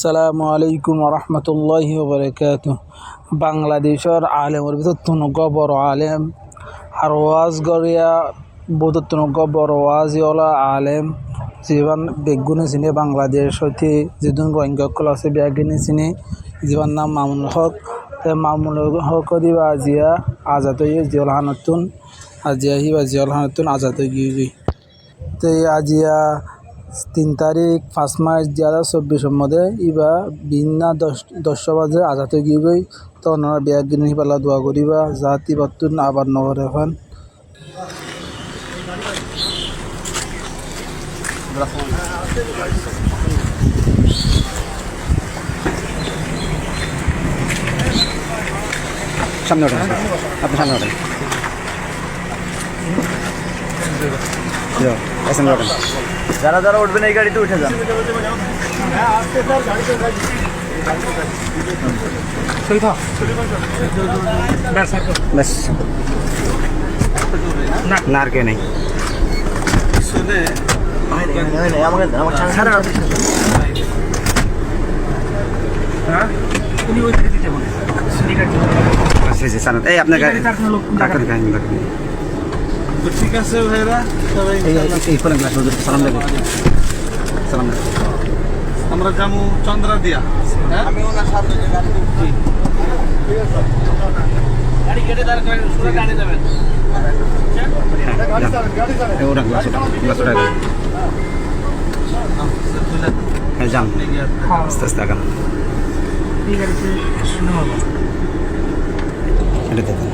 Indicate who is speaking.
Speaker 1: আসসালামু আলাইকুম রহমতুল্লাহি বারাকাতুহু। বাংলাদেশের আলেমের ভিতর তুনগ বড় আলেম আর ওয়াজ গড়িয়া বহুত তুনগ বড় ওয়াজিওয়ালা আলেম জীবন বেগুনে চিনে বাংলাদেশ হইতে যিদুন রোহিঙ্গা আছে বেগুনে চিনে জীবন নাম মামুনুল হক। মামুনুল হক দিবা আজিয়া আজাদ হয়ে জিয়ল হানতুন আজিয়া হিবা জিয়ল হানতুন আজাদ হয়ে গিয়ে তো আজিয়া 3 তারিখ 5 মাস 2024 মধ্যে ইবা বিনা 10 বাজে আজাদ হয়ে গিয়ে তো ওনারা বেগুন হিপালা দোয়া করিবা জাতি বাতুন আবার নগর এখন
Speaker 2: সামনে ওঠেন, আপনি সামনে ওঠেন, ওঠেন।
Speaker 3: যারা যারা উঠবেন এই গাড়িতে উঠে যান।
Speaker 2: ব্যাস না আর কে নেই। এই আপনার ডাক্তার কাহিনী
Speaker 3: ঠিক আছে ভাইরা,
Speaker 2: সালাম দেবেন। সালাম দেবেন।
Speaker 3: আমরা যাবো চন্দ্রা দিয়া।
Speaker 2: যান আস্তে আস্তে আগান। এটা দেখুন।